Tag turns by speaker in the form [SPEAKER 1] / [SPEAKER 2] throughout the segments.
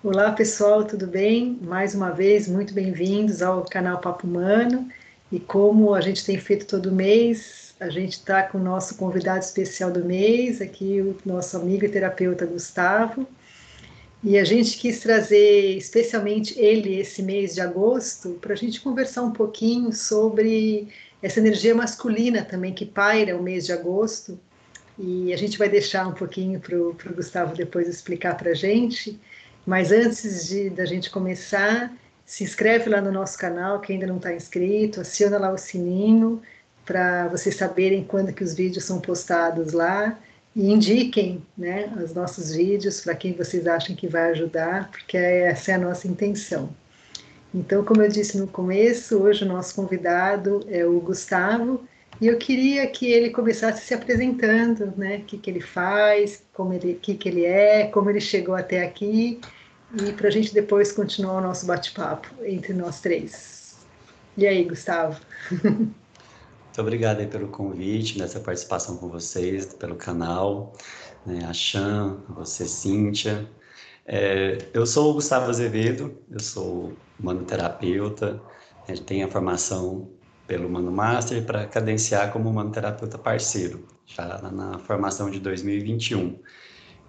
[SPEAKER 1] Olá pessoal, tudo bem? Mais uma vez, muito bem-vindos ao canal Papo Humano. E como a gente tem feito todo mês, a gente está com o nosso convidado especial do mês, aqui o nosso amigo e terapeuta Gustavo. E a gente quis trazer especialmente ele esse mês de agosto para a gente conversar um pouquinho sobre essa energia masculina também que paira o mês de agosto. E a gente vai deixar um pouquinho para o Gustavo depois explicar para a gente. Mas antes da gente começar, se inscreve lá no nosso canal, quem ainda não está inscrito, aciona lá o sininho para vocês saberem quando que os vídeos são postados lá e indiquem, né, os nossos vídeos para quem vocês acham que vai ajudar, porque essa é a nossa intenção. Então, como eu disse no começo, hoje o nosso convidado é o Gustavo, e eu queria que ele começasse se apresentando, né? O que que ele faz, que ele é, como ele chegou até aqui, e para a gente depois continuar o nosso bate-papo entre nós três. E aí, Gustavo?
[SPEAKER 2] Muito obrigado aí pelo convite, nessa participação com vocês, pelo canal, né, a Chan, você, Cíntia. Eu sou o Gustavo Azevedo, eu sou humanoterapeuta, tenho a formação pelo Humano Master para cadenciar como humanoterapeuta parceiro, já na formação de 2021.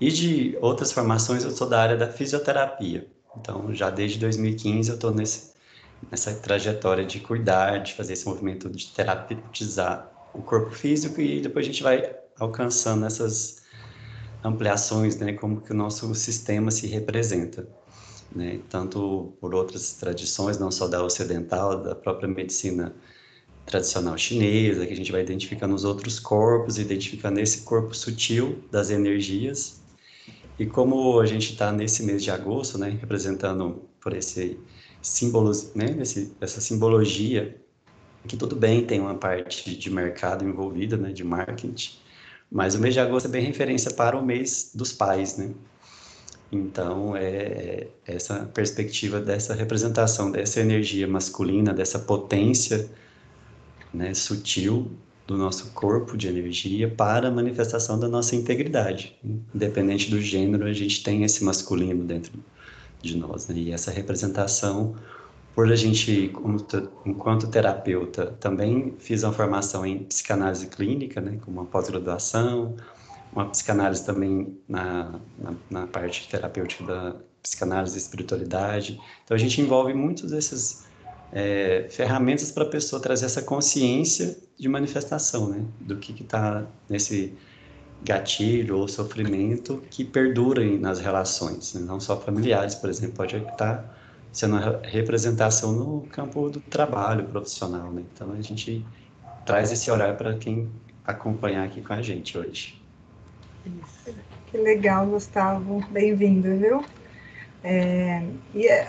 [SPEAKER 2] E de outras formações, eu sou da área da fisioterapia. Então, já desde 2015 eu estou nessa trajetória de cuidar, de fazer esse movimento de terapeutizar o corpo físico e depois a gente vai alcançando essas ampliações, né, como que o nosso sistema se representa, né, tanto por outras tradições, não só da ocidental, da própria medicina tradicional chinesa, que a gente vai identificando os outros corpos, identificando esse corpo sutil das energias. E como a gente está nesse mês de agosto, né, representando por esse símbolos, né, essa simbologia, que tudo bem, tem uma parte de mercado envolvida, né, de marketing, mas o mês de agosto é bem referência para o mês dos pais, né? Então, essa perspectiva dessa representação dessa energia masculina, dessa potência, né, sutil do nosso corpo de energia para a manifestação da nossa integridade. Independente do gênero, a gente tem esse masculino dentro de nós, né? E essa representação, por a gente, enquanto terapeuta, também fiz uma formação em psicanálise clínica, né, com uma pós-graduação, uma psicanálise também na parte terapêutica da psicanálise e espiritualidade. Então, a gente envolve muitos desses ferramentas para a pessoa trazer essa consciência de manifestação, né, do que está nesse gatilho ou sofrimento que perdurem nas relações, né? Não só familiares, por exemplo, pode estar sendo uma representação no campo do trabalho profissional, né? Então a gente traz esse olhar para quem acompanhar aqui com a gente hoje.
[SPEAKER 3] Que legal, Gustavo. Bem-vindo, viu?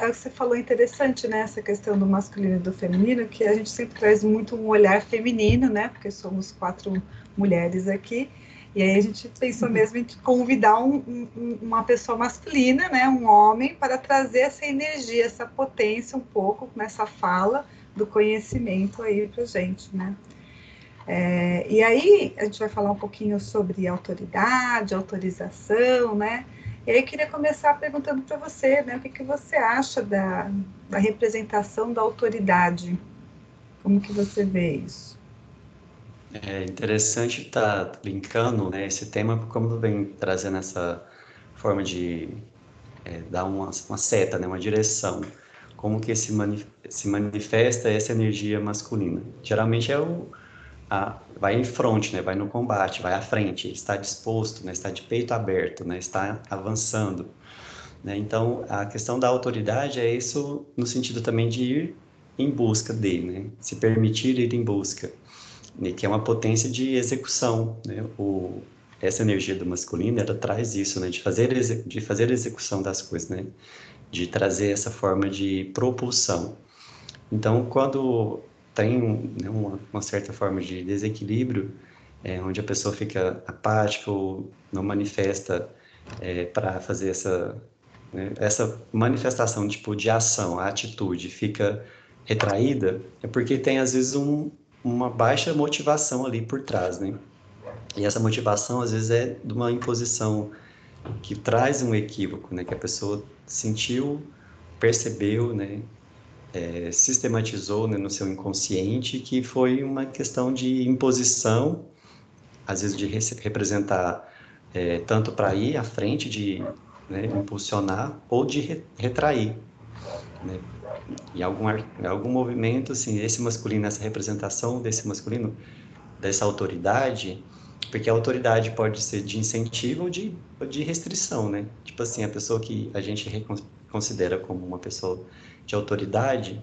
[SPEAKER 3] Você falou interessante, né, essa questão do masculino e do feminino, que a gente sempre traz muito um olhar feminino, né, porque somos 4 mulheres aqui, e aí a gente pensou mesmo em convidar uma pessoa masculina, né, um homem, para trazer essa energia, essa potência um pouco nessa fala do conhecimento aí para gente, né. E aí a gente vai falar um pouquinho sobre autoridade, autorização, né? E aí eu queria começar perguntando para você, né? O que você acha da representação da autoridade? Como que você vê isso?
[SPEAKER 2] É interessante estar brincando, né, esse tema, como vem trazendo essa forma de dar uma seta, né, uma direção, como que se manifesta essa energia masculina. Geralmente vai em frente, né? Vai no combate, vai à frente, está disposto, né? Está de peito aberto, né? Está avançando, né? Então, a questão da autoridade é isso no sentido também de ir em busca dele, né? Se permitir ir em busca, né? Que é uma potência de execução, né? Essa energia do masculino, ela traz isso, né? De fazer a execução das coisas, né? De trazer essa forma de propulsão. Então, quando tem né, uma certa forma de desequilíbrio, onde a pessoa fica apática ou não manifesta para fazer essa manifestação tipo de ação, a atitude fica retraída, é porque tem às vezes uma baixa motivação ali por trás, né? E essa motivação às vezes é de uma imposição que traz um equívoco, né? Que a pessoa sentiu, percebeu, né? Sistematizou, né, no seu inconsciente que foi uma questão de imposição, às vezes de representar tanto para ir à frente, de, né, impulsionar, ou de retrair, né? Em algum movimento, assim, esse masculino, essa representação desse masculino, dessa autoridade, porque a autoridade pode ser de incentivo ou de restrição, né? Tipo assim, a pessoa que a gente considera como uma pessoa de autoridade,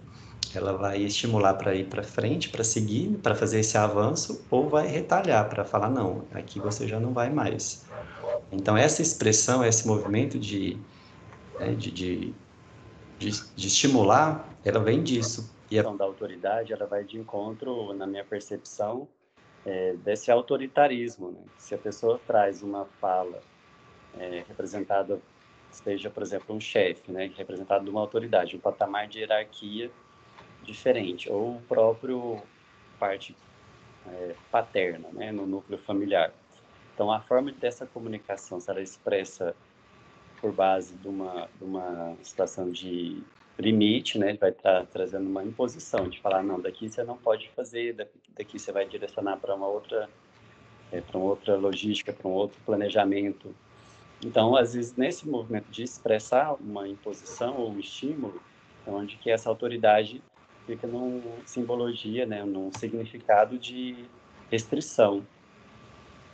[SPEAKER 2] ela vai estimular para ir para frente, para seguir, para fazer esse avanço, ou vai retalhar para falar, não, aqui você já não vai mais. Então, essa expressão, esse movimento né, de estimular, ela vem disso. E a questão da autoridade, ela vai de encontro, na minha percepção, desse autoritarismo, né? Se a pessoa traz uma fala representada, seja, por exemplo, um chefe, né, representado de uma autoridade, um patamar de hierarquia diferente, ou o próprio parte paterna, né, no núcleo familiar. Então, a forma dessa comunicação, se ela é expressa por base de uma situação de limite, né, vai estar trazendo uma imposição de falar, não, daqui você não pode fazer, daqui você vai direcionar para uma outra logística, para um outro planejamento. Então, às vezes, nesse movimento de expressar uma imposição ou um estímulo, é onde que essa autoridade fica numa simbologia, né, num significado de restrição.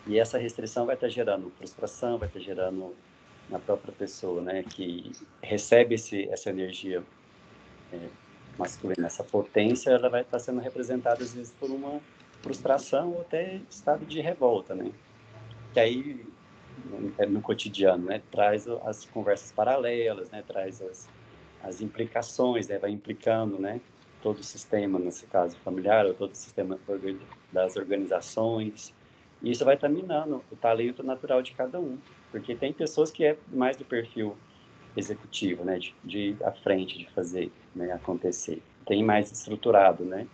[SPEAKER 2] E essa restrição vai estar gerando frustração, vai estar gerando na própria pessoa, né, que recebe essa energia masculina, essa potência, ela vai estar sendo representada às vezes por uma frustração ou até estado de revolta, né? Que aí no cotidiano, né, traz as conversas paralelas, né, traz as implicações, né, vai implicando, né, todo o sistema, nesse caso familiar, ou todo o sistema das organizações. E isso vai estar minando o talento natural de cada um, porque tem pessoas que é mais do perfil executivo, né, de ir à frente, de fazer, né, acontecer. Tem mais estruturado, né,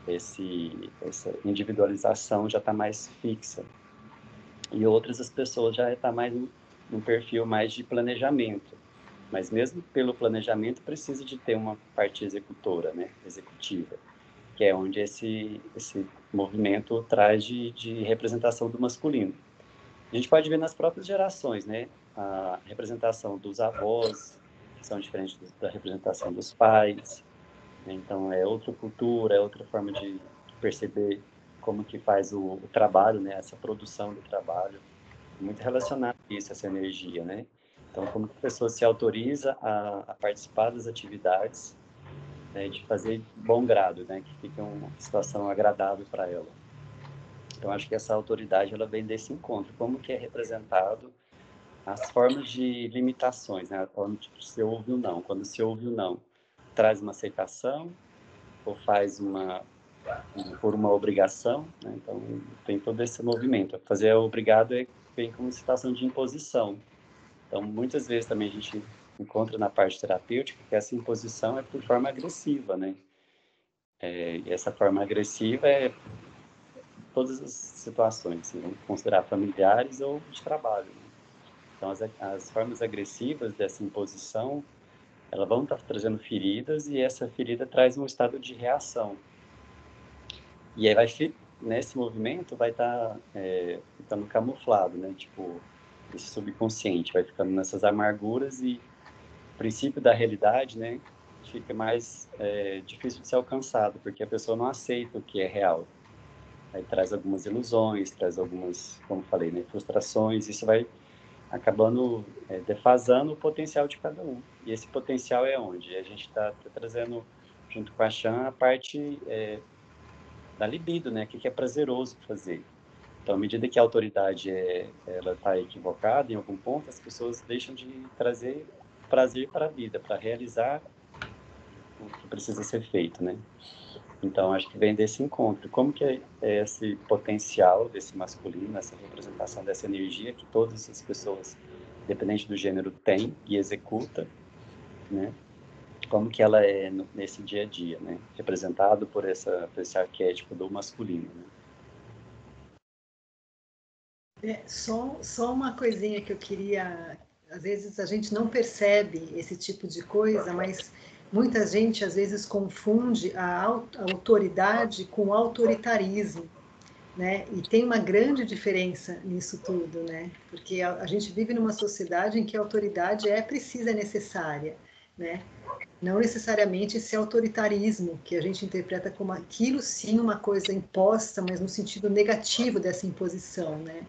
[SPEAKER 2] essa individualização já está mais fixa. E outras as pessoas já estão mais num perfil mais de planejamento. Mas mesmo pelo planejamento precisa de ter uma parte executora, né, executiva, que é onde esse movimento traz de representação do masculino. A gente pode ver nas próprias gerações, né, a representação dos avós, que são diferentes da representação dos pais, né? Então é outra cultura, é outra forma de perceber como que faz o trabalho, né, essa produção do trabalho, muito relacionado a isso, essa energia, né? Então, como que a pessoa se autoriza a participar das atividades, né, de fazer de bom grado, né, que fique uma situação agradável para ela. Então, acho que essa autoridade, ela vem desse encontro, como que é representado as formas de limitações, né, onde se ouve o não. Quando se ouve o não, traz uma aceitação ou faz por uma obrigação, né? Então, tem todo esse movimento. Fazer obrigado vem como situação de imposição. Então, muitas vezes também a gente encontra na parte terapêutica que essa imposição é por forma agressiva, né? E essa forma agressiva é todas as situações, assim, vamos considerar familiares ou de trabalho, né? Então, as formas agressivas dessa imposição, elas vão estar trazendo feridas e essa ferida traz um estado de reação. E aí nesse movimento vai estar ficando camuflado, né? Tipo, esse subconsciente vai ficando nessas amarguras e o princípio da realidade, né, fica mais difícil de ser alcançado, porque a pessoa não aceita o que é real. Aí traz algumas ilusões, traz algumas, como falei, né, frustrações, isso vai acabando defasando o potencial de cada um. E esse potencial é onde? A gente está trazendo, junto com a Chan, a parte da libido, né, o que é prazeroso fazer. Então, à medida que a autoridade ela está equivocada em algum ponto, as pessoas deixam de trazer prazer para a vida, para realizar o que precisa ser feito, né? Então, acho que vem desse encontro. Como que é esse potencial desse masculino, essa representação dessa energia que todas as pessoas, independente do gênero, têm e executa, né? Como que ela é nesse dia a dia, né? Representado por esse arquétipo do masculino, né?
[SPEAKER 1] Só uma coisinha que eu queria. Às vezes a gente não percebe esse tipo de coisa, mas muita gente às vezes confunde a autoridade com o autoritarismo, né? E tem uma grande diferença nisso tudo, né? Porque a gente vive numa sociedade em que a autoridade é precisa, é necessária, né? Não necessariamente esse autoritarismo que a gente interpreta como aquilo sim uma coisa imposta, mas no sentido negativo dessa imposição, né?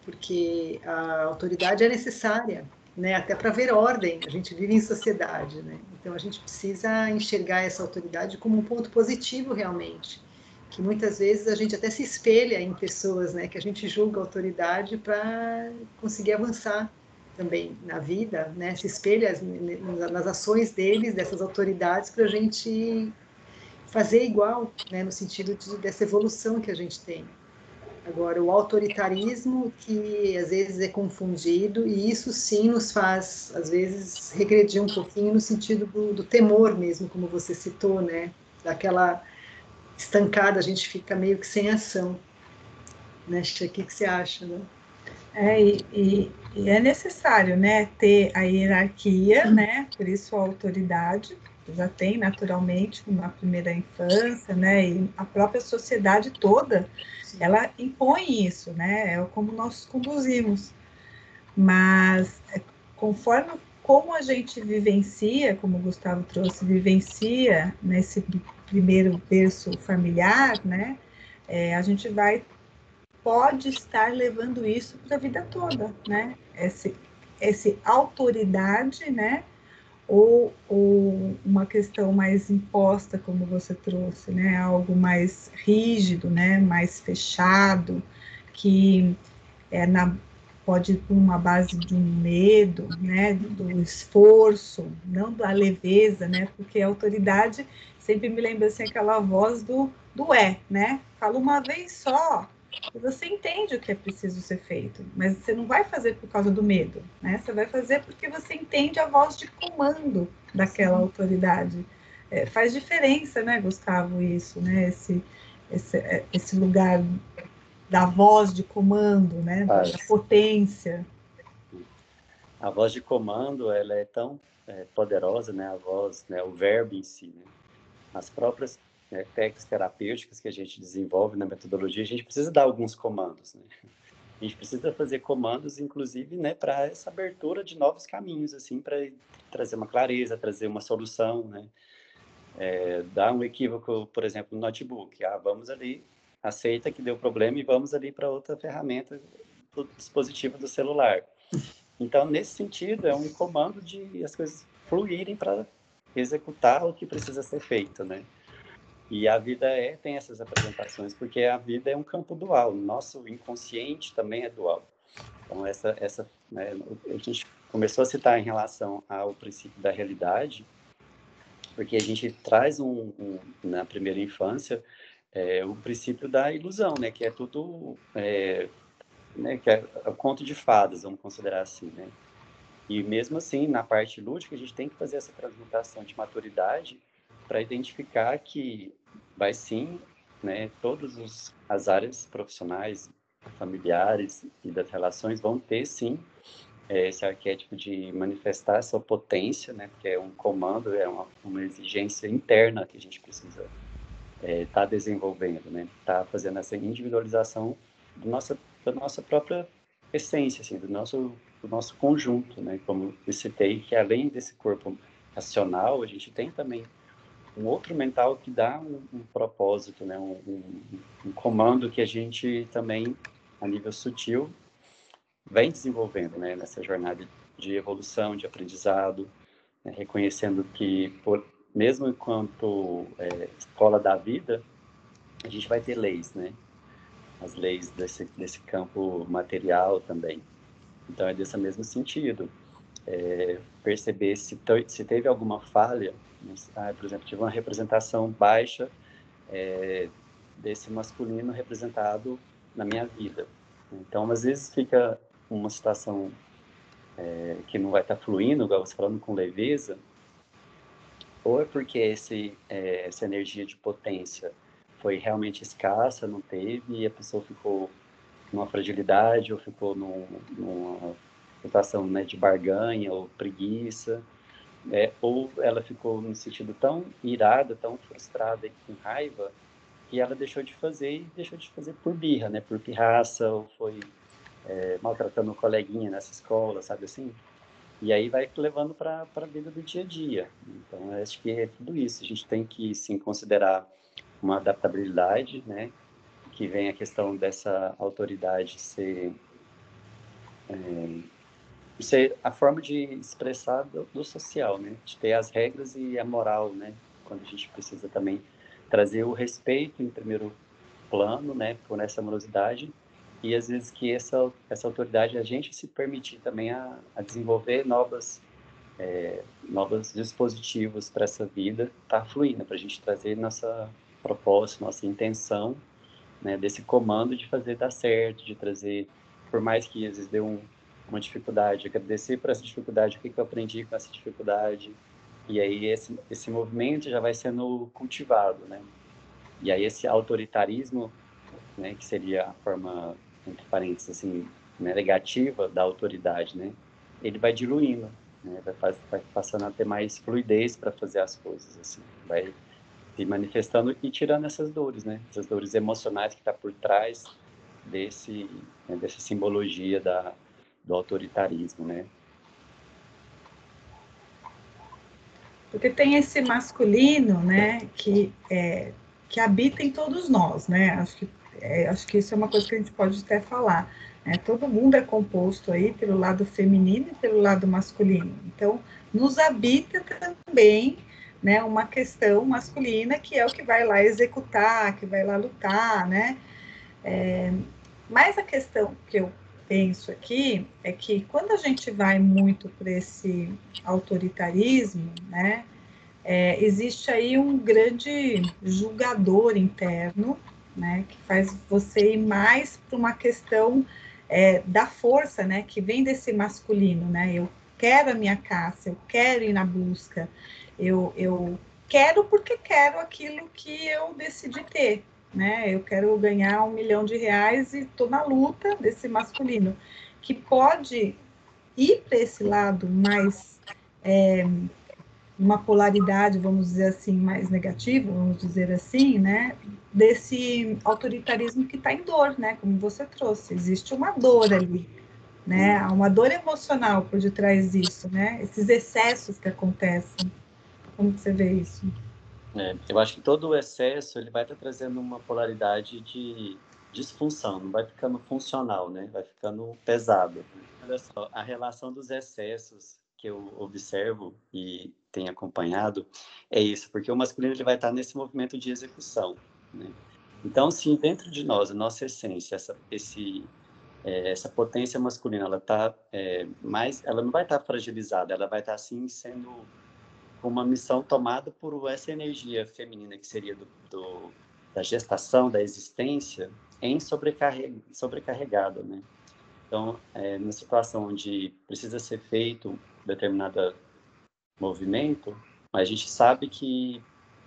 [SPEAKER 1] Porque a autoridade é necessária, né? Até para ver ordem. A gente vive em sociedade, né? Então a gente precisa enxergar essa autoridade como um ponto positivo realmente, que muitas vezes a gente até se espelha em pessoas, né? Que a gente julga a autoridade para conseguir avançar também na vida, né? Se espelha nas ações deles, dessas autoridades, para a gente fazer igual, né? No sentido dessa evolução que a gente tem. Agora, o autoritarismo que às vezes é confundido, e isso sim nos faz, às vezes, regredir um pouquinho no sentido do temor mesmo, como você citou, né? Daquela estancada, a gente fica meio que sem ação. Né, Chia? O que você acha, né?
[SPEAKER 3] E é necessário, né, ter a hierarquia, né, por isso a autoridade, já tem naturalmente na primeira infância, né, e a própria sociedade toda, ela impõe isso, né, é como nós conduzimos, mas conforme como a gente vivencia, como o Gustavo trouxe, vivencia nesse primeiro berço familiar, né, a gente pode estar levando isso para a vida toda, né? Esse autoridade, né? Ou uma questão mais imposta, como você trouxe, né? Algo mais rígido, né? Mais fechado, que pode ir por uma base de um medo, né? Do esforço, não da leveza, né? Porque a autoridade sempre me lembra assim aquela voz do né? Fala uma vez só, e você entende o que é preciso ser feito, mas você não vai fazer por causa do medo, né? Você vai fazer porque você entende a voz de comando daquela autoridade. Faz diferença, né, Gustavo, isso, né? Esse lugar da voz de comando, né? Da potência.
[SPEAKER 2] A voz de comando, ela é tão poderosa, né? A voz, né? O verbo em si, né? As próprias técnicas terapêuticas que a gente desenvolve na metodologia, a gente precisa dar alguns comandos, né? A gente precisa fazer comandos, inclusive, né, para essa abertura de novos caminhos, assim, para trazer uma clareza, trazer uma solução, né? Dar um equívoco, por exemplo, no notebook. Vamos ali, aceita que deu problema e vamos ali para outra ferramenta do dispositivo do celular. Então, nesse sentido, é um comando de as coisas fluírem para executar o que precisa ser feito, né? E a vida tem essas apresentações, porque a vida é um campo dual. Nosso inconsciente também é dual. Então, né, a gente começou a citar em relação ao princípio da realidade, porque a gente traz na primeira infância o princípio da ilusão, né, que é tudo, né, que é o conto de fadas, vamos considerar assim, né. E mesmo assim, na parte lúdica, a gente tem que fazer essa transmutação de maturidade para identificar que vai sim, né, todas as áreas profissionais, familiares e das relações vão ter sim esse arquétipo de manifestar essa potência, né, porque é um comando, é uma exigência interna que a gente precisa estar desenvolvendo, né, tá fazendo essa individualização da nossa própria essência, assim, do nosso conjunto, né, como eu citei, que além desse corpo racional, a gente tem também um outro mental que dá um propósito, né, um comando que a gente também, a nível sutil, vem desenvolvendo, né, nessa jornada de evolução, de aprendizado, né, reconhecendo que, mesmo enquanto escola da vida, a gente vai ter leis, né, as leis desse campo material também. Então, é desse mesmo sentido. Perceber se teve alguma falha, né, por exemplo, tive uma representação baixa desse masculino representado na minha vida. Então, às vezes fica uma situação que não vai estar fluindo, igual você falando, com leveza, ou é porque essa energia de potência foi realmente escassa, não teve, e a pessoa ficou numa fragilidade, ou ficou numa situação, né, de barganha ou preguiça, ou ela ficou num sentido tão irada, tão frustrada e com raiva, que ela deixou de fazer por birra, né, por pirraça, ou foi maltratando um coleguinha nessa escola, sabe assim? E aí vai levando para a vida do dia a dia. Então, eu acho que é tudo isso. A gente tem que, sim, considerar uma adaptabilidade, né? Que vem a questão dessa autoridade ser a forma de expressar do social, né? De ter as regras e a moral, né? Quando a gente precisa também trazer o respeito em primeiro plano, né? Por essa amorosidade, e às vezes que essa autoridade a gente se permitir também a desenvolver novos dispositivos para essa vida tá fluindo, para a gente trazer nossa propósito, nossa intenção, né, desse comando de fazer dar certo, de trazer, por mais que às vezes dê uma dificuldade, agradecer por essa dificuldade, o que eu aprendi com essa dificuldade, e aí esse movimento já vai sendo cultivado, né? E aí esse autoritarismo, né, que seria a forma, entre parênteses, assim, né, negativa da autoridade, né, ele vai diluindo, né, vai passando a ter mais fluidez para fazer as coisas, assim, vai se manifestando e tirando essas dores, né, essas dores emocionais que está por trás dessa simbologia do autoritarismo, né.
[SPEAKER 3] Porque tem esse masculino, né, que habita em todos nós, né? Acho que isso é uma coisa que a gente pode até falar. Né? Todo mundo é composto aí pelo lado feminino e pelo lado masculino. Então, nos habita também, né, uma questão masculina que é o que vai lá executar, que vai lá lutar, né? Mas a questão que eu penso aqui é que quando a gente vai muito para esse autoritarismo, né? Existe aí um grande julgador interno, né, que faz você ir mais para uma questão da força, né, que vem desse masculino, né, eu quero a minha caça, eu quero ir na busca, eu quero porque quero aquilo que eu decidi ter, né, eu quero ganhar R$1 milhão e estou na luta desse masculino, que pode ir para esse lado mais uma polaridade, vamos dizer assim, mais negativa, vamos dizer assim, né, desse autoritarismo que está em dor, né, como você trouxe, existe uma dor ali, né, há uma dor emocional por detrás disso, né, esses excessos que acontecem. Como que você vê isso?
[SPEAKER 2] Eu acho que todo o excesso ele vai estar trazendo uma polaridade de disfunção, não vai ficando funcional, né? Vai ficando pesado. Olha só, a relação dos excessos que eu observo e tenho acompanhado é isso, porque o masculino ele vai estar nesse movimento de execução, né? Então, se dentro de nós, a nossa essência, essa potência masculina, ela tá ela não vai estar fragilizada, ela vai estar assim sendo uma missão tomada por essa energia feminina que seria da gestação, da existência, em sobrecarregada, né? Então, na situação onde precisa ser feito determinado movimento, mas a gente sabe que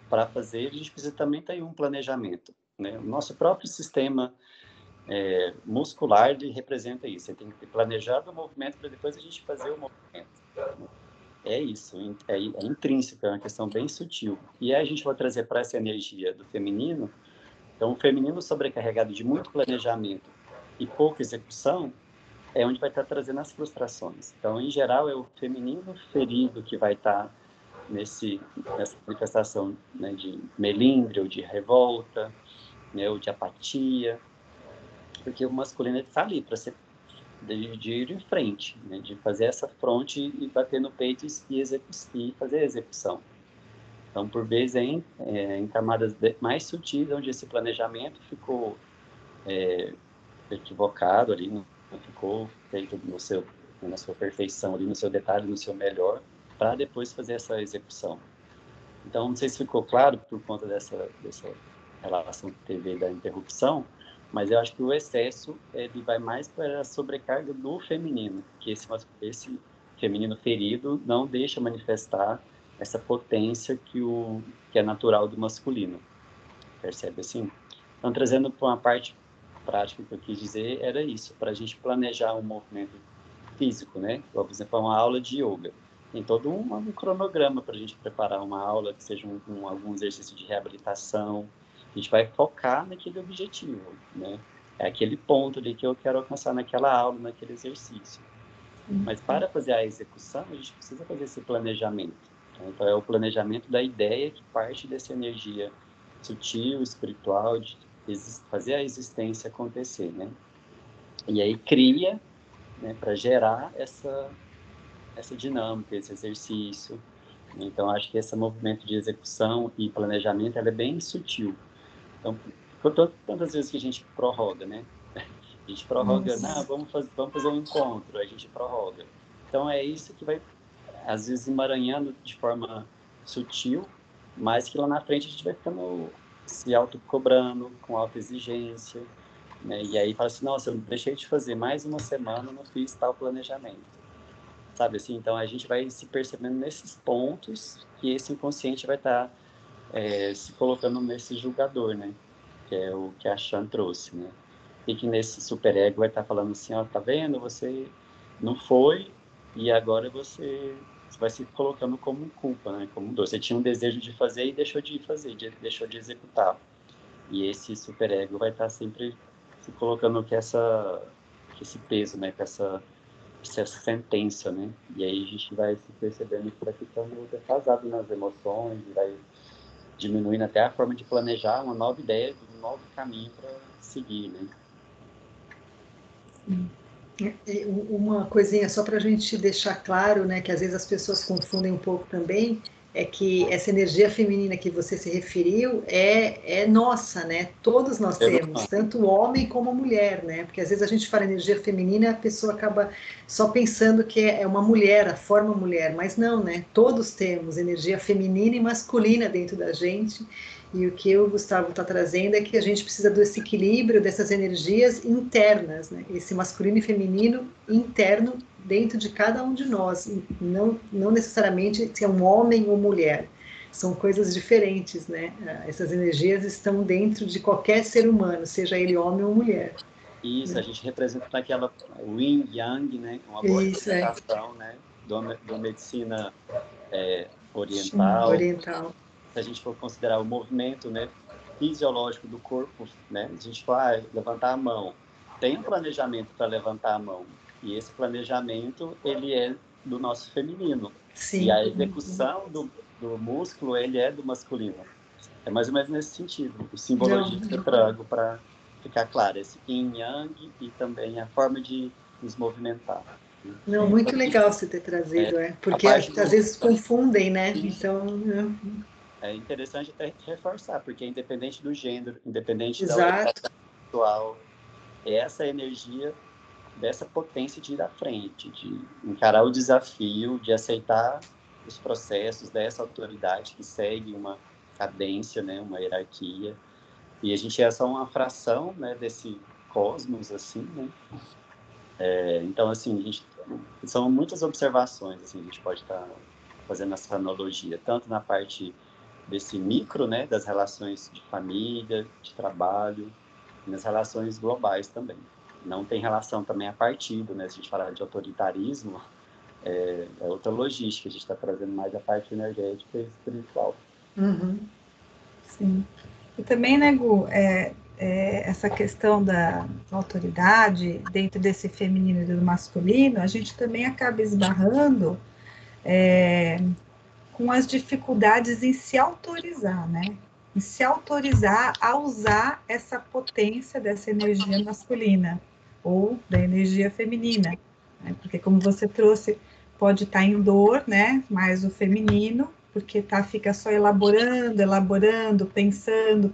[SPEAKER 2] para fazer a gente precisa também ter um planejamento, né? O nosso próprio sistema muscular ele representa isso. Você tem que ter planejado o movimento para depois a gente fazer o movimento. É isso, é intrínseco, é uma questão bem sutil. E aí a gente vai trazer para essa energia do feminino, então o feminino sobrecarregado de muito planejamento e pouca execução é onde vai estar trazendo as frustrações. Então, em geral, é o feminino ferido que vai estar nessa manifestação, né, de melindre ou de revolta, né, ou de apatia, porque o masculino está ali para ser de ir em frente, né? De fazer essa fronte e bater no peito e fazer a execução. Então, por vezes, em camadas mais sutis, onde esse planejamento ficou equivocado ali, não ficou feito na sua perfeição, ali no seu detalhe, no seu melhor, para depois fazer essa execução. Então, não sei se ficou claro por conta dessa relação que teve da interrupção, mas eu acho que o excesso ele vai mais para a sobrecarga do feminino, que esse feminino ferido não deixa manifestar essa potência que é natural do masculino, percebe assim? Então, trazendo para uma parte prático que eu quis dizer era isso, para a gente planejar um movimento físico, né? Por exemplo, uma aula de yoga. Tem todo um cronograma para a gente preparar uma aula, que seja algum exercício de reabilitação. A gente vai focar naquele objetivo, né? É aquele ponto ali que eu quero alcançar naquela aula, naquele exercício. Mas para fazer a execução, a gente precisa fazer esse planejamento. Então, é o planejamento da ideia que parte dessa energia sutil, espiritual, de fazer a existência acontecer, né? E aí cria, né, para gerar essa dinâmica, esse exercício. Então, acho que esse movimento de execução e planejamento, ela é bem sutil. Então, tantas vezes que a gente prorroga, né? A gente prorroga, não, vamos fazer um encontro, a gente prorroga. Então, é isso que vai, às vezes, emaranhando de forma sutil, mas que lá na frente a gente vai ficando se autocobrando, com alta exigência, né? E aí fala assim, nossa, eu deixei de fazer mais uma semana, não fiz tal planejamento. Sabe assim? Então, a gente vai se percebendo nesses pontos que esse inconsciente vai estar se colocando nesse julgador, né? Que é o que a Chan trouxe, né? E que nesse superego vai estar falando assim, ó, tá vendo? Você não foi e agora você vai se colocando como culpa, né? Como dor. Você tinha um desejo de fazer e deixou de fazer, deixou de executar. E esse superego vai estar sempre se colocando que esse peso, né? Com essa sentença, né? E aí a gente vai se percebendo que vai ficando defasado nas emoções, vai diminuindo até a forma de planejar uma nova ideia, um novo caminho para seguir, né?
[SPEAKER 1] Uma coisinha só para a gente deixar claro, né, que às vezes as pessoas confundem um pouco também, é que essa energia feminina que você se referiu é nossa, né? Todos nós temos, tanto o homem como a mulher, né? Porque às vezes a gente fala energia feminina e a pessoa acaba só pensando que é uma mulher, a forma mulher, mas não, né? Todos temos energia feminina e masculina dentro da gente. E o que o Gustavo está trazendo é que a gente precisa desse equilíbrio dessas energias internas, né? Esse masculino e feminino interno dentro de cada um de nós, não necessariamente se é um homem ou mulher, são coisas diferentes, né? Essas energias estão dentro de qualquer ser humano, seja ele homem ou mulher.
[SPEAKER 2] Isso, a gente representa naquela Yin Yang, né? Uma boa representação, né? Da medicina oriental.
[SPEAKER 1] Oriental.
[SPEAKER 2] Se a gente for considerar o movimento, né, fisiológico do corpo, né? A gente vai levantar a mão. Tem um planejamento para levantar a mão. E esse planejamento, ele é do nosso feminino.
[SPEAKER 1] Sim.
[SPEAKER 2] E a execução do músculo, ele é do masculino. É mais ou menos nesse sentido. O simbologia que eu trago para ficar claro. Esse yin yang e também a forma de nos movimentar.
[SPEAKER 1] Não, muito legal você ter trazido, porque às vezes confundem, né? Então...
[SPEAKER 2] É interessante até reforçar, porque independente do gênero, independente da
[SPEAKER 1] Exato.
[SPEAKER 2] orientação sexual, é essa energia dessa potência de ir à frente, de encarar o desafio, de aceitar os processos dessa autoridade que segue uma cadência, né, uma hierarquia. E a gente é só uma fração, né, desse cosmos, assim, né? Então, assim, são muitas observações, assim, a gente pode estar fazendo essa analogia, tanto na parte desse micro, né, das relações de família, de trabalho, e nas relações globais também. Não tem relação também a partido, né? Se a gente falar de autoritarismo, é outra logística, a gente está trazendo mais a parte energética e espiritual.
[SPEAKER 1] Uhum.
[SPEAKER 3] Sim. E também, né, Gu, essa questão da autoridade dentro desse feminino e do masculino, a gente também acaba esbarrando com as dificuldades em se autorizar, né? Em se autorizar a usar essa potência dessa energia masculina ou da energia feminina, né? Porque como você trouxe, pode estar em dor, né? Mais o feminino, porque fica só elaborando, pensando,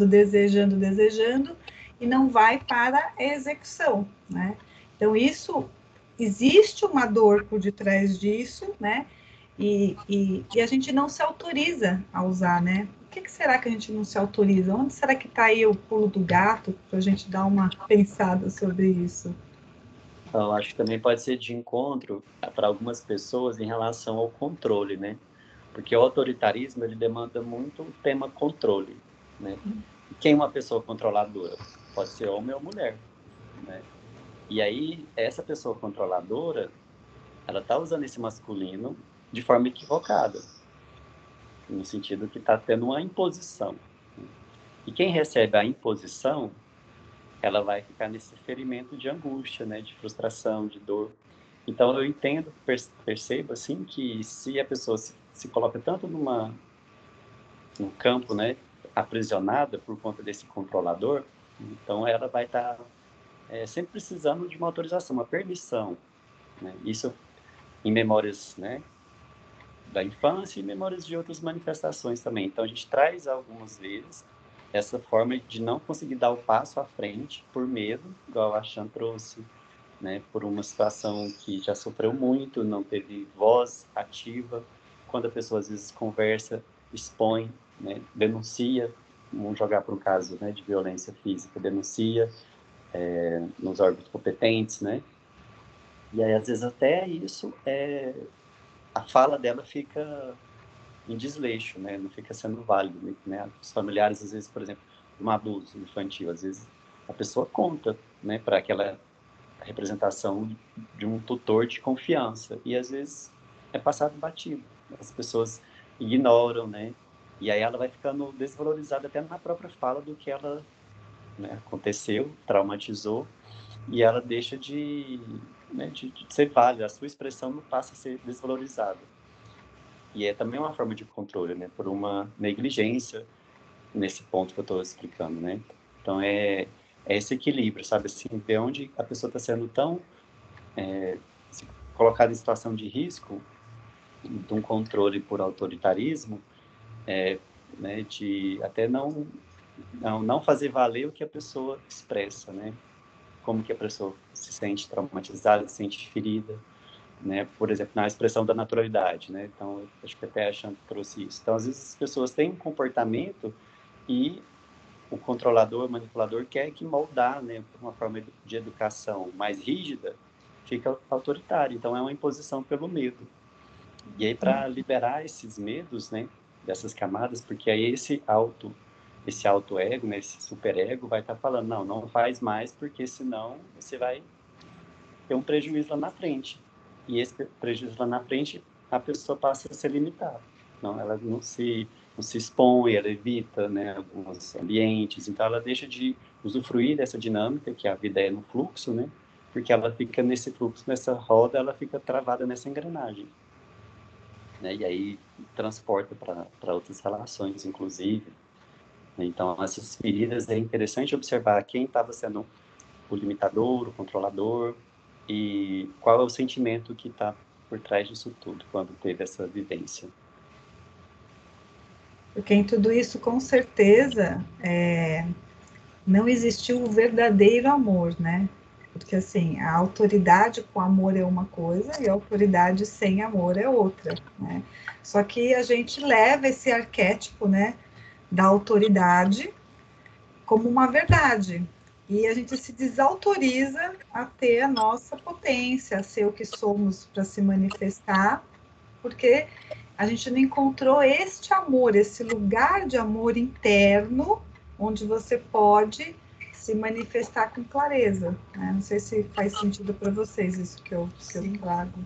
[SPEAKER 3] desejando, e não vai para a execução, né? Então, existe uma dor por detrás disso, né? E a gente não se autoriza a usar, né? Por que será que a gente não se autoriza? Onde será que está aí o pulo do gato para a gente dar uma pensada sobre isso?
[SPEAKER 2] Então, acho que também pode ser de encontro para algumas pessoas em relação ao controle, né? Porque o autoritarismo, ele demanda muito o tema controle, né? E quem é uma pessoa controladora? pode ser homem ou mulher, né? E aí, essa pessoa controladora, ela está usando esse masculino de forma equivocada, no sentido que está tendo uma imposição. E quem recebe a imposição, ela vai ficar nesse ferimento de angústia, né, de frustração, de dor. Então, eu entendo, percebo, assim, que se a pessoa se coloca tanto num campo, né, aprisionada por conta desse controlador, então ela vai estar sempre precisando de uma autorização, uma permissão, né? Isso em memórias, né, da infância e memórias de outras manifestações também. Então, a gente traz algumas vezes essa forma de não conseguir dar o passo à frente por medo, igual a Chan trouxe, né, por uma situação que já sofreu muito, não teve voz ativa. Quando a pessoa às vezes conversa, expõe, né, denuncia, vamos jogar para um caso, né, de violência física, denuncia nos órgãos competentes, né? E aí às vezes até isso a fala dela fica em desleixo, né? Não fica sendo válido, né? Os familiares às vezes, por exemplo, um abuso infantil, às vezes a pessoa conta, né, para aquela representação de um tutor de confiança e às vezes é passado batido. As pessoas ignoram, né? E aí ela vai ficando desvalorizada até na própria fala do que ela, né, aconteceu, traumatizou, e ela deixa né, de ser válida. A sua expressão não passa a ser desvalorizada. E é também uma forma de controle, né? Por uma negligência nesse ponto que eu estou explicando, né? Então é esse equilíbrio, sabe? Assim, de onde a pessoa está sendo tão colocada em situação de risco, de um controle por autoritarismo, né? De até não fazer valer o que a pessoa expressa, né? Como que a pessoa se sente traumatizada, se sente ferida, né? Por exemplo, na expressão da naturalidade, né? Então, acho que até a Chan trouxe isso. Então, às vezes as pessoas têm um comportamento e o controlador, o manipulador quer que moldar, né, por uma forma de educação mais rígida, fica autoritário. Então, é uma imposição pelo medo. E aí, para liberar esses medos, né, dessas camadas, porque aí esse auto-ego, né, esse superego vai estar falando, não faz mais, porque senão você vai ter um prejuízo lá na frente. E esse prejuízo lá na frente, a pessoa passa a se limitar. Não, ela não se expõe, ela evita, né, alguns ambientes, então ela deixa de usufruir dessa dinâmica, que a vida é no fluxo, né, porque ela fica nesse fluxo, nessa roda, ela fica travada nessa engrenagem. Né, e aí transporta para outras relações, inclusive. Então, essas feridas é interessante observar quem estava sendo o limitador, o controlador, e qual é o sentimento que está por trás disso tudo, quando teve essa vivência.
[SPEAKER 3] Porque em tudo isso, com certeza, não existiu o verdadeiro amor, né? Porque, assim, a autoridade com amor é uma coisa e a autoridade sem amor é outra, né? Só que a gente leva esse arquétipo, né, da autoridade como uma verdade. E a gente se desautoriza a ter a nossa potência, a ser o que somos para se manifestar, porque a gente não encontrou este amor, esse lugar de amor interno, onde você pode se manifestar com clareza. Né? Não sei se faz sentido para vocês isso que eu trago.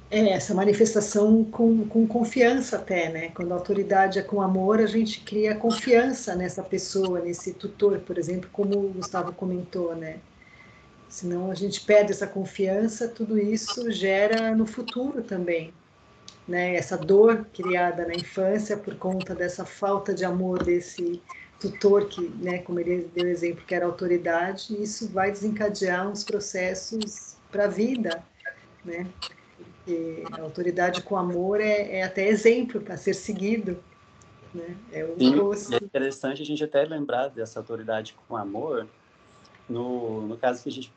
[SPEAKER 1] Essa manifestação com confiança até, né? Quando a autoridade é com amor, a gente cria confiança nessa pessoa, nesse tutor, por exemplo, como o Gustavo comentou, né? Senão a gente perde essa confiança, tudo isso gera no futuro também, né? Essa dor criada na infância por conta dessa falta de amor desse tutor que, né, como ele deu exemplo, que era autoridade, e isso vai desencadear uns processos para a vida, né? Porque a autoridade com amor é até exemplo para ser seguido, né? É o
[SPEAKER 2] Sim,
[SPEAKER 1] oposto.
[SPEAKER 2] e é interessante a gente até lembrar dessa autoridade com amor, no caso que a gente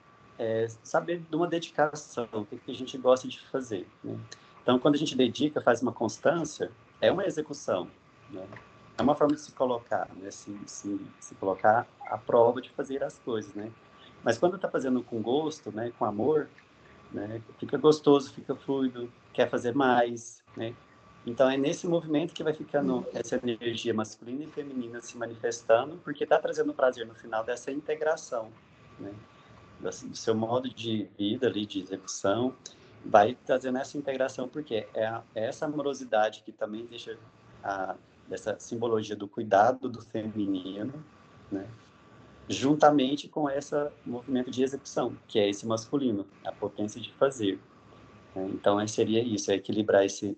[SPEAKER 2] saber de uma dedicação, o que a gente gosta de fazer, né? Então, quando a gente dedica, faz uma constância, é uma execução, né? É uma forma de se colocar, né? Se colocar à prova de fazer as coisas, né? Mas quando está fazendo com gosto, né? Com amor, né? Fica gostoso, fica fluido, quer fazer mais, né? Então, é nesse movimento que vai ficando essa energia masculina e feminina se manifestando, porque está trazendo prazer no final dessa integração, né? Do seu modo de vida ali, de execução, vai trazendo essa integração, porque é essa amorosidade que também deixa dessa simbologia do cuidado do feminino, né? Juntamente com esse movimento de execução, que é esse masculino, a potência de fazer, né? Então, seria isso, é equilibrar esse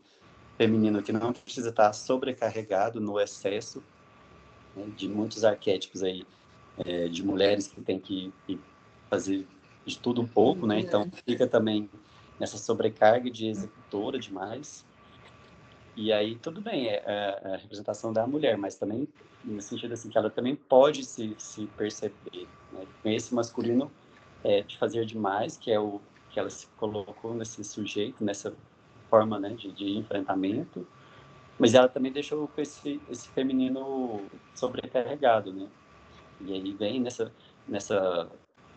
[SPEAKER 2] feminino que não precisa estar sobrecarregado no excesso, né, de muitos arquétipos aí, de mulheres que tem que fazer de tudo um pouco, né? Então fica também nessa sobrecarga de executora demais. E aí tudo bem, é a representação da mulher, mas também no sentido assim que ela também pode se perceber, né? Com esse masculino de fazer demais, que é o que ela se colocou nesse sujeito, nessa forma, né, de enfrentamento, mas ela também deixou com esse feminino sobrecarregado, né? E aí vem nessa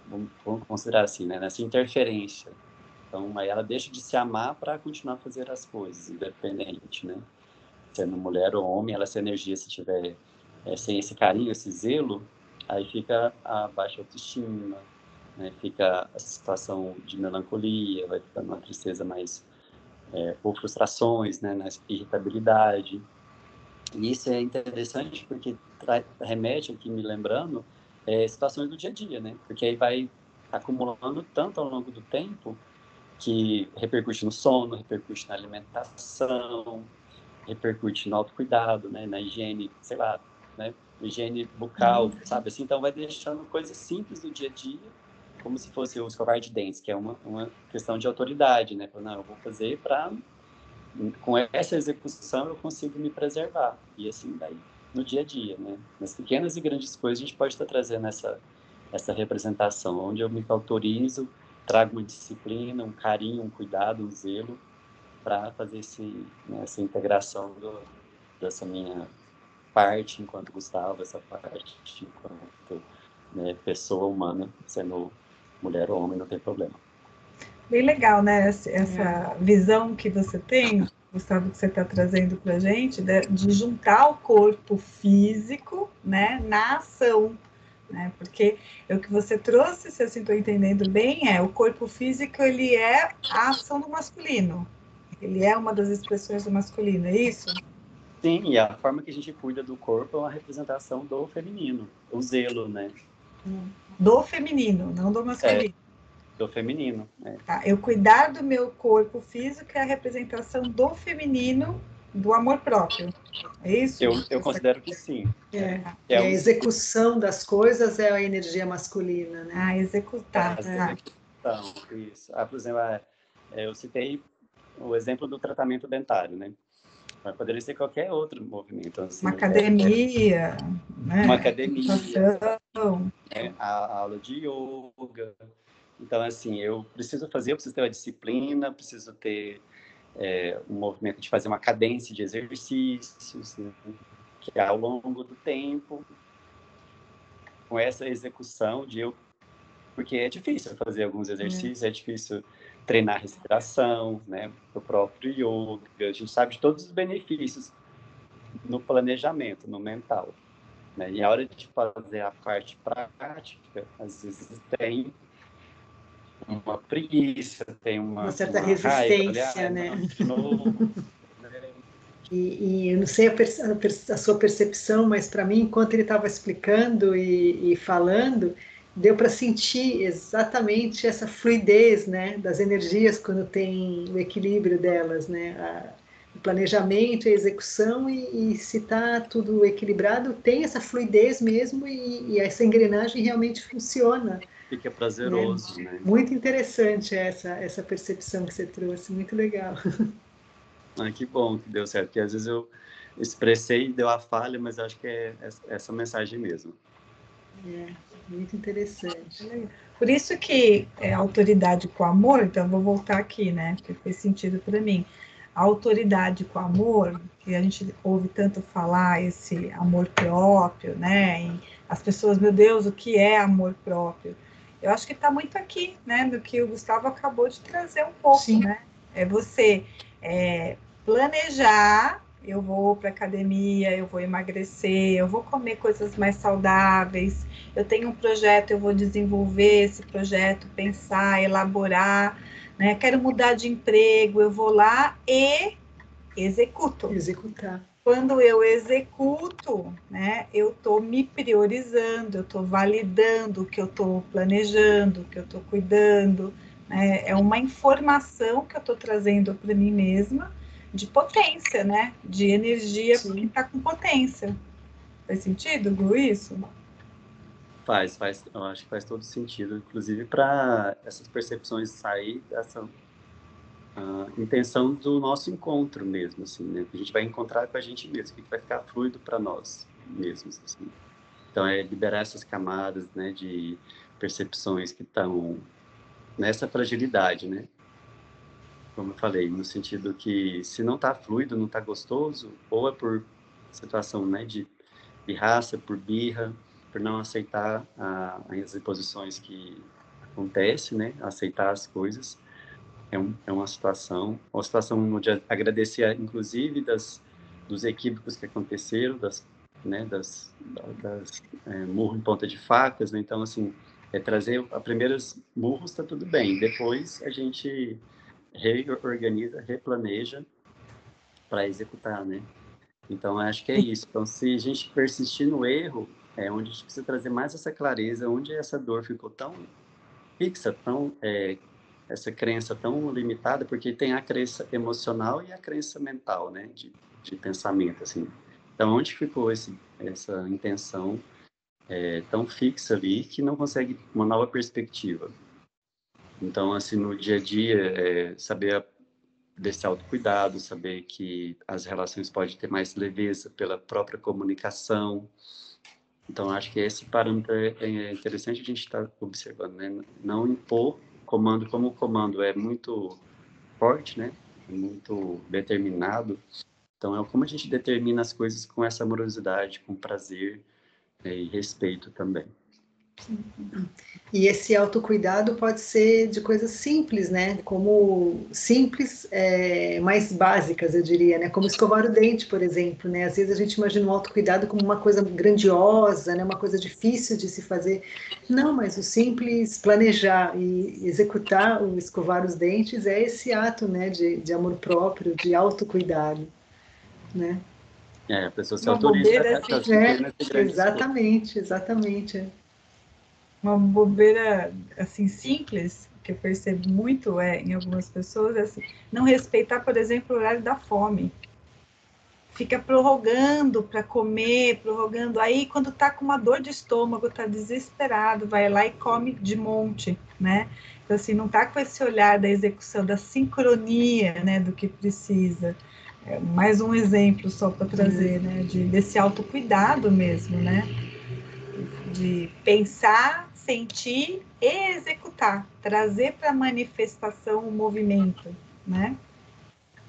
[SPEAKER 2] vamos considerar assim, né, nessa interferência. Então, aí ela deixa de se amar para continuar a fazer as coisas, independente, né? Sendo mulher ou homem, essa energia, se tiver sem esse carinho, esse zelo, aí fica a baixa autoestima, né? Fica a situação de melancolia, vai ficando uma tristeza mais ou frustrações, né, na irritabilidade. E isso é interessante porque remete aqui, me lembrando, situações do dia a dia, né? Porque aí vai acumulando tanto ao longo do tempo que repercute no sono, repercute na alimentação, repercute no autocuidado, né, na higiene, sei lá, né, higiene bucal, sabe assim? Então vai deixando coisas simples do dia a dia, como se fosse o escovar de dentes, que é uma questão de autoridade, né? Não, eu vou fazer para com essa execução eu consigo me preservar. E assim daí no dia a dia, né? Nas pequenas e grandes coisas a gente pode estar trazendo essa representação, onde eu me autorizo, trago uma disciplina, um carinho, um cuidado, um zelo para fazer essa integração dessa minha parte enquanto Gustavo, essa parte enquanto, né, pessoa humana, sendo mulher ou homem, não tem problema.
[SPEAKER 3] Bem legal, né? Essa visão que você tem, Gustavo, que você está trazendo para a gente, de juntar o corpo físico, né, na ação, né? Porque o que você trouxe, se eu estou entendendo bem, o corpo físico, ele é a ação do masculino. Ele é uma das expressões do masculino, é isso?
[SPEAKER 2] Sim, e a forma que a gente cuida do corpo é uma representação do feminino, o zelo, né?
[SPEAKER 3] Do feminino, não do masculino.
[SPEAKER 2] Do feminino, né?
[SPEAKER 3] Tá, eu cuidar do meu corpo físico é a representação do feminino, do amor próprio. É isso?
[SPEAKER 2] Eu considero que sim.
[SPEAKER 1] E a execução das coisas é a energia masculina, né?
[SPEAKER 3] Executar.
[SPEAKER 2] Execução, isso. Por exemplo, eu citei o exemplo do tratamento dentário, né? Mas poderia ser qualquer outro movimento. Assim,
[SPEAKER 3] uma academia, né?
[SPEAKER 2] Uma academia, a aula de yoga. Então, assim, eu preciso ter uma disciplina, preciso ter um movimento de fazer uma cadência de exercícios, né? Que ao longo do tempo, com essa execução porque é difícil fazer alguns exercícios, é difícil treinar a respiração, né? O próprio yoga, a gente sabe de todos os benefícios no planejamento, no mental, né? E a hora de fazer a parte prática, às vezes tem uma preguiça, tem uma
[SPEAKER 1] certa resistência,
[SPEAKER 2] raiva,
[SPEAKER 1] né?
[SPEAKER 2] Não, de novo,
[SPEAKER 1] E eu não sei a sua percepção, mas para mim, enquanto ele estava explicando e falando, deu para sentir exatamente essa fluidez, né, das energias quando tem o equilíbrio delas, né, o planejamento, a execução e se está tudo equilibrado, tem essa fluidez mesmo e essa engrenagem realmente funciona.
[SPEAKER 2] Fica prazeroso, né?
[SPEAKER 1] Muito interessante essa percepção que você trouxe, muito legal.
[SPEAKER 2] Que bom que deu certo, porque às vezes eu expressei e deu a falha, mas acho que é essa mensagem mesmo.
[SPEAKER 1] Muito interessante.
[SPEAKER 3] Por isso que a autoridade com amor, então eu vou voltar aqui, né, porque fez sentido para mim. A autoridade com amor, que a gente ouve tanto falar, esse amor próprio, né, e as pessoas, meu Deus, o que é amor próprio? Eu acho que está muito aqui, né, do que o Gustavo acabou de trazer um pouco, né? É você planejar, eu vou para academia, eu vou emagrecer, eu vou comer coisas mais saudáveis, eu tenho um projeto, eu vou desenvolver esse projeto, pensar, elaborar, né? Quero mudar de emprego, eu vou lá e executo.
[SPEAKER 1] Executar.
[SPEAKER 3] Quando eu executo, né, eu estou me priorizando, eu estou validando o que eu estou planejando, o que eu estou cuidando, né? É uma informação que eu estou trazendo para mim mesma de potência, né? De energia,
[SPEAKER 1] Sim.
[SPEAKER 3] porque está com potência. Faz sentido, Gu, isso?
[SPEAKER 2] Faz, eu acho que faz todo sentido, inclusive para essas percepções sair dessa intenção do nosso encontro mesmo, assim, né? Que a gente vai encontrar com a gente mesmo, que vai ficar fluido para nós mesmos, assim. Então, é liberar essas camadas, né, de percepções que estão nessa fragilidade, né? Como eu falei, no sentido que se não está fluido, não está gostoso, ou é por situação, né, de pirraça, por birra, por não aceitar as imposições que acontecem, né? Aceitar as coisas. É uma situação de agradecer, inclusive, dos equívocos que aconteceram, murro em ponta de facas, né? Então, assim, trazer a primeiros murros, está tudo bem, depois a gente reorganiza, replaneja para executar, né? Então, acho que é isso. Então, se a gente persistir no erro, é onde a gente precisa trazer mais essa clareza, onde essa dor ficou tão fixa, essa crença tão limitada, porque tem a crença emocional e a crença mental, né, de pensamento, assim. Então, onde ficou essa intenção tão fixa ali que não consegue uma nova perspectiva? Então, assim, no dia a dia, saber desse autocuidado, saber que as relações podem ter mais leveza pela própria comunicação. Então, acho que esse parâmetro é interessante a gente estar observando, né? Não impor comando, como o comando é muito forte, né? É muito determinado. Então, é como a gente determina as coisas com essa amorosidade, com prazer, e respeito também.
[SPEAKER 1] E esse autocuidado pode ser de coisas simples, né? Como simples, mais básicas, eu diria, né? Como escovar o dente, por exemplo, né? Às vezes a gente imagina o autocuidado como uma coisa grandiosa, né? Uma coisa difícil de se fazer. Não, mas o simples planejar e executar o escovar os dentes é esse ato, né? De amor próprio, de autocuidado, né?
[SPEAKER 2] A pessoa se
[SPEAKER 3] Uma
[SPEAKER 2] autoriza
[SPEAKER 3] bobeira
[SPEAKER 2] a
[SPEAKER 3] assim,
[SPEAKER 2] estar se pequeno esse grande esforço.
[SPEAKER 1] Exatamente, exatamente.
[SPEAKER 3] uma bobeira assim simples que eu percebo muito em algumas pessoas é assim, não respeitar, por exemplo, o horário da fome. Fica prorrogando para comer, prorrogando. Aí, quando tá com uma dor de estômago, tá desesperado, vai lá e come de monte, né? Então, assim, não tá com esse olhar da execução, da sincronia, né, do que precisa. Mais um exemplo só para trazer, né, desse autocuidado mesmo, né? De pensar, sentir e executar, trazer para a manifestação o movimento, né?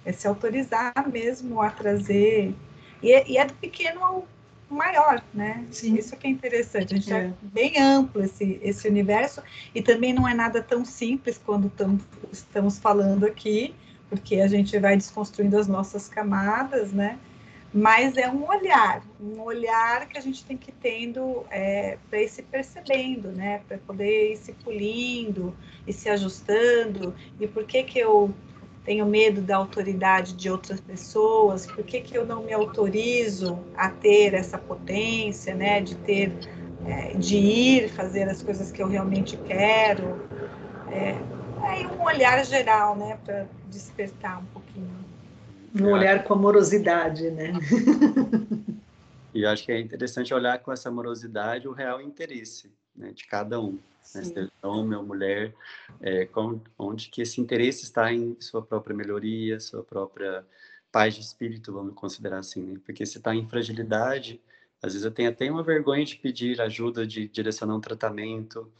[SPEAKER 3] É se autorizar mesmo a trazer, e é do pequeno ao maior, né?
[SPEAKER 1] Sim.
[SPEAKER 3] Isso que é interessante, a gente é bem amplo esse universo, e também não é nada tão simples quando estamos falando aqui, porque a gente vai desconstruindo as nossas camadas, né? Mas é um olhar que a gente tem que ir tendo para ir se percebendo, né? Para poder ir se polindo e se ajustando. E por que eu tenho medo da autoridade de outras pessoas? Por que eu não me autorizo a ter essa potência, né? De ir fazer as coisas que eu realmente quero? Aí um olhar geral, né? Para despertar um pouquinho.
[SPEAKER 1] Um olhar com amorosidade, né?
[SPEAKER 2] E eu acho que é interessante olhar com essa amorosidade o real interesse, né, de cada um. Né, seja homem ou mulher, onde que esse interesse está em sua própria melhoria, sua própria paz de espírito, vamos considerar assim. Né? Porque se está em fragilidade, às vezes eu tenho até uma vergonha de pedir ajuda, de direcionar um tratamento.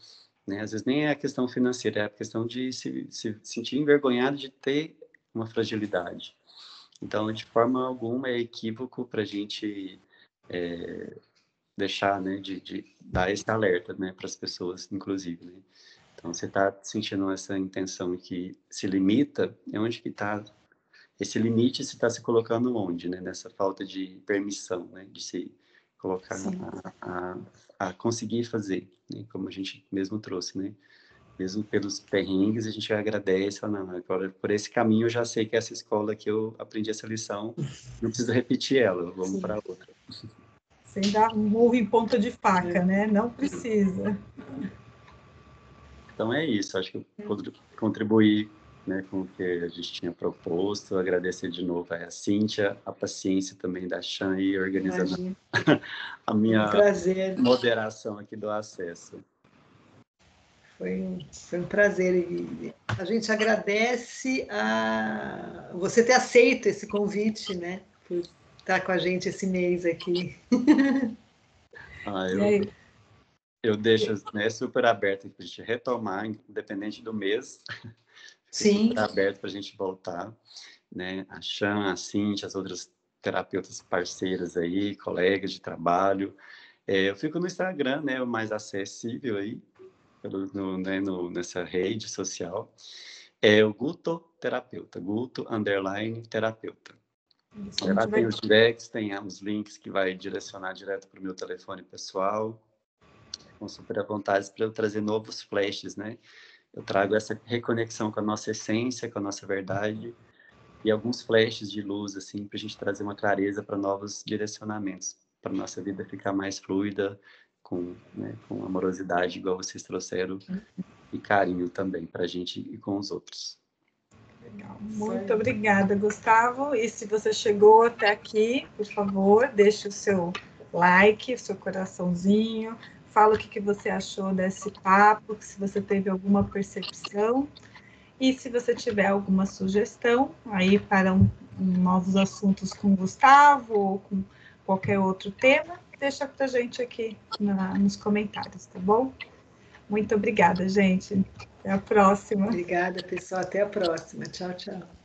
[SPEAKER 2] Né? Às vezes nem é a questão financeira, é a questão de se sentir envergonhado de ter uma fragilidade. Então, de forma alguma, é equívoco para a gente deixar, né, de dar esse alerta, né, para as pessoas, inclusive, né? Então, você está sentindo essa intenção que se limita, é onde que está esse limite se está se colocando onde, né? Nessa falta de permissão, né? De se colocar a conseguir fazer, né? Como a gente mesmo trouxe, né? Mesmo pelos perrengues, a gente agradece, fala, não, agora por esse caminho eu já sei que essa escola que eu aprendi essa lição, não preciso repetir ela, vamos para outra.
[SPEAKER 3] Sem dar um murro em ponta de faca, né? Não precisa.
[SPEAKER 2] Então é isso, acho que eu contribuí, né, com o que a gente tinha proposto, agradecer de novo a Cíntia, a paciência também da Chan aí, organizando a minha moderação aqui do acesso.
[SPEAKER 1] Foi um prazer. E a gente agradece você ter aceito esse convite, né? Por estar com a gente esse mês aqui.
[SPEAKER 2] Eu deixo, né, super aberto para a gente retomar, independente do mês.
[SPEAKER 1] Sim.
[SPEAKER 2] Super aberto para a gente voltar. Né? A Chan, a Cíntia, as outras terapeutas parceiras aí, colegas de trabalho. Eu fico no Instagram, né? O mais acessível aí. Nessa rede social, é o Guto Terapeuta, Guto_terapeuta. Lá tem os directs, tem os links que vai direcionar direto para o meu telefone pessoal. Com super à vontade para eu trazer novos flashes, né? Eu trago essa reconexão com a nossa essência, com a nossa verdade e alguns flashes de luz, assim, para a gente trazer uma clareza para novos direcionamentos, para nossa vida ficar mais fluida, com amorosidade, igual vocês trouxeram, e carinho também para a gente e com os outros.
[SPEAKER 3] Legal. Muito obrigada, Gustavo. E se você chegou até aqui, por favor, deixe o seu like, o seu coraçãozinho, fala o que você achou desse papo, se você teve alguma percepção. E se você tiver alguma sugestão aí para novos assuntos com o Gustavo ou com qualquer outro tema, deixa para a gente aqui nos comentários, tá bom? Muito obrigada, gente. Até a próxima.
[SPEAKER 1] Obrigada, pessoal. Até a próxima. Tchau, tchau.